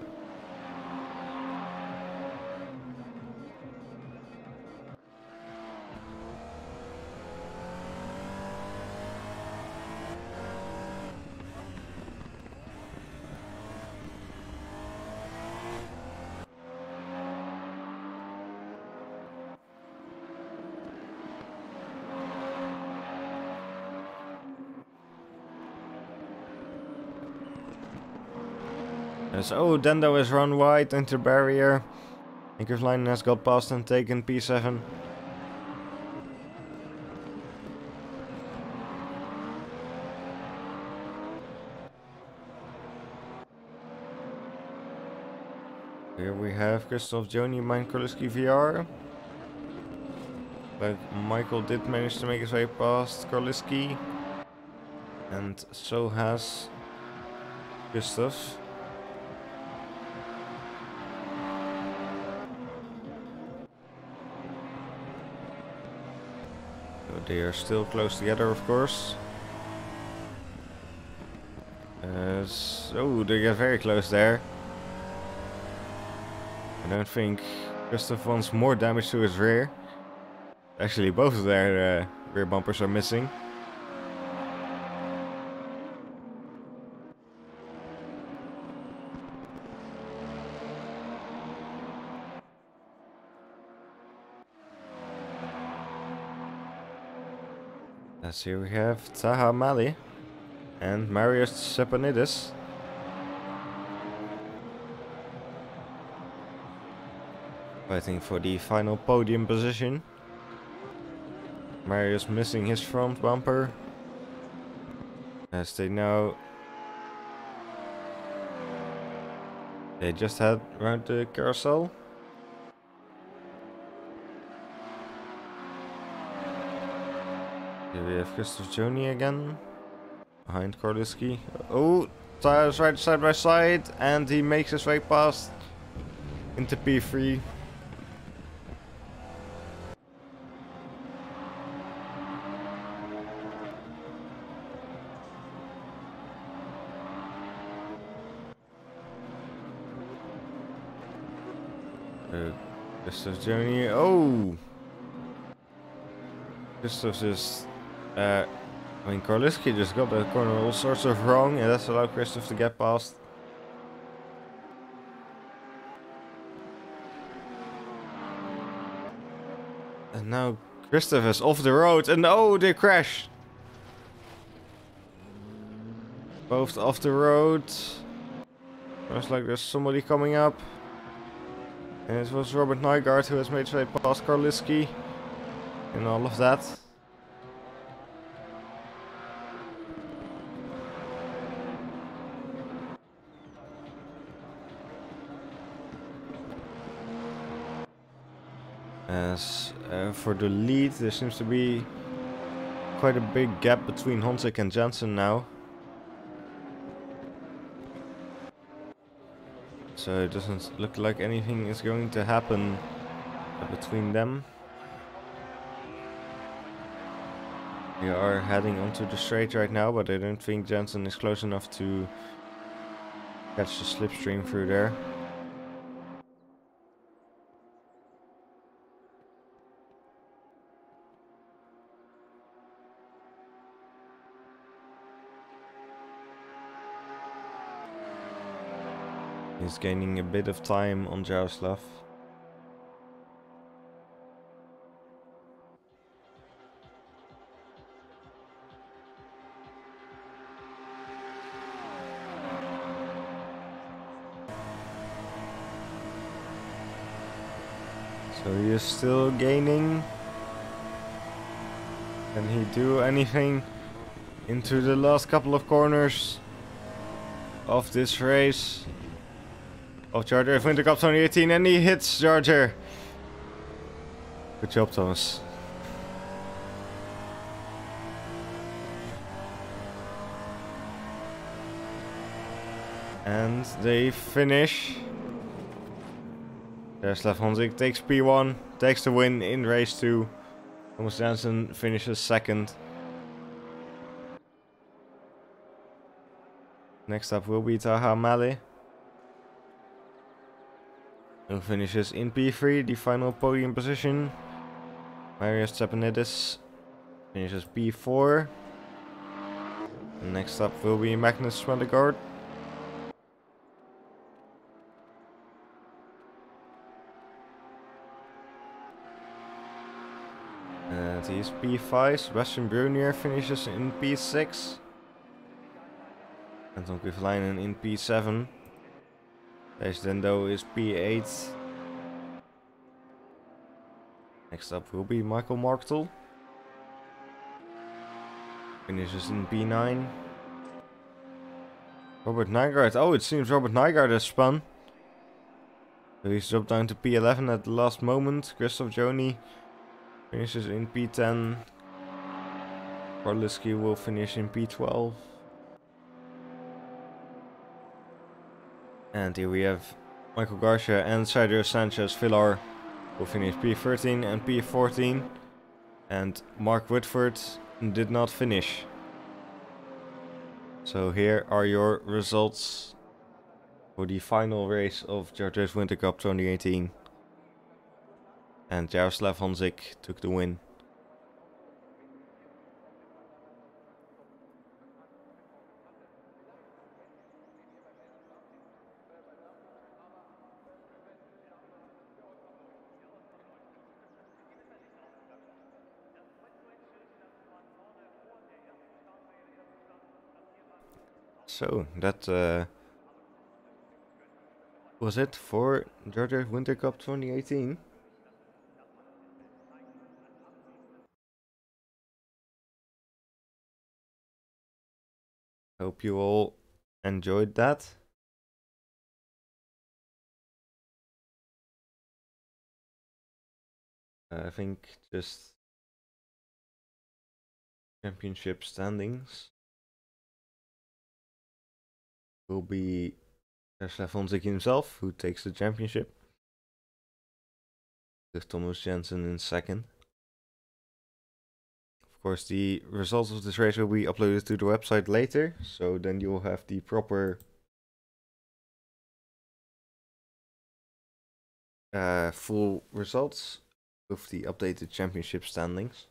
S1: Oh, Dendo has run wide into the barrier. And Kovalainen has got past and taken P7. Here we have Christoph Joni behind Korliski VR. But Michael did manage to make his way past Korliski. And so has Christoph. They are still close together, of course. So they get very close there. I don't think Christoph wants more damage to his rear. Actually, both of their rear bumpers are missing. As here we have Taha Mali and Marius Stepanidis. Fighting for the final podium position. Marius missing his front bumper. As they now... They just head around the carousel. Here we have Christoph Joni again. Behind Korliski. Oh, tires right side by side. And he makes his way past into P3. Christoph Joni. Oh! Christoph just... I mean, Korliski just got that corner all sorts of wrong, and that's allowed Christoph to get past. And now Christoph is off the road, and oh, they crashed! Both off the road. Looks like there's somebody coming up. And it was Robert Nygaard who has made his way past Korliski. And all of that. As for the lead, there seems to be quite a big gap between Honzik and Jensen now. So it doesn't look like anything is going to happen between them. We are heading onto the straight right now, but I don't think Jensen is close enough to catch the slipstream through there. He's gaining a bit of time on Jaroslav. So he is still gaining. Can he do anything into the last couple of corners of this race? Of Jardier Winter Cup 2018, and he hits Jardier. Good job, Thomas. And they finish. Jaroslav Honzik takes P1, takes the win in race 2. Thomas Jensen finishes second. Next up will be Taha Mali, who finishes in P3, the final podium position. Marius Stepanidis finishes P4. And next up will be Magnus Svendegaard. And he's P5. Sebastian Brunier finishes in P6. Anton Kovalainen in P7. Thijs Dendo is P8. Next up will be Michael Marktel. Finishes in P9. Robert Nygaard. Oh, it seems Robert Nygaard has spun. So he's dropped down to P11 at the last moment. Christoph Joni finishes in P10. Korliski will finish in P12. And here we have Michael Garcia and Sergio Sanchez Villar will finish P13 and P14. And Mark Whitford did not finish. So here are your results for the final race of Jardier Winter Cup 2018. And Jaroslav Honzik took the win. So that was it for Jardier Winter Cup 2018. Hope you all enjoyed that. I think just championship standings will be Stefan himself, who takes the championship, with Thomas Jensen in second. Of course, the results of this race will be uploaded to the website later, so then you will have the proper full results with the updated championship standings.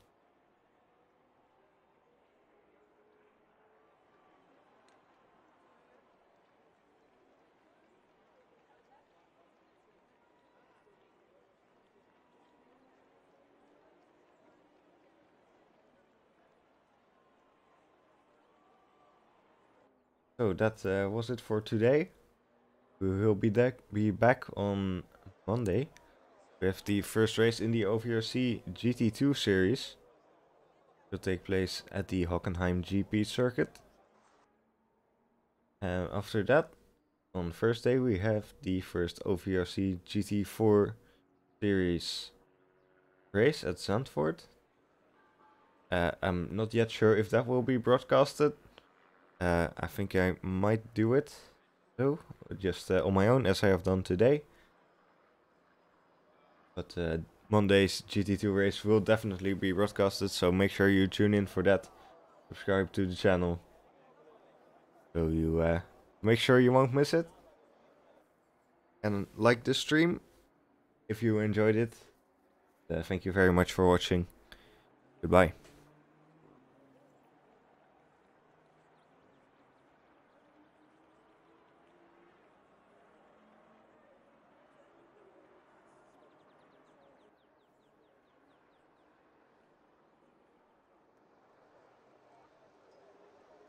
S1: So that was it for today. We will be back on Monday. We have the first race in the OVRC GT2 series. It will take place at the Hockenheim GP circuit. After that, on Thursday, we have the first OVRC GT4 series race at Zandvoort. I'm not yet sure if that will be broadcasted. I think I might do it, though, just on my own, as I have done today. But Monday's GT2 race will definitely be broadcasted, so make sure you tune in for that. Subscribe to the channel, so you make sure you won't miss it. And like this stream if you enjoyed it. Thank you very much for watching. Goodbye.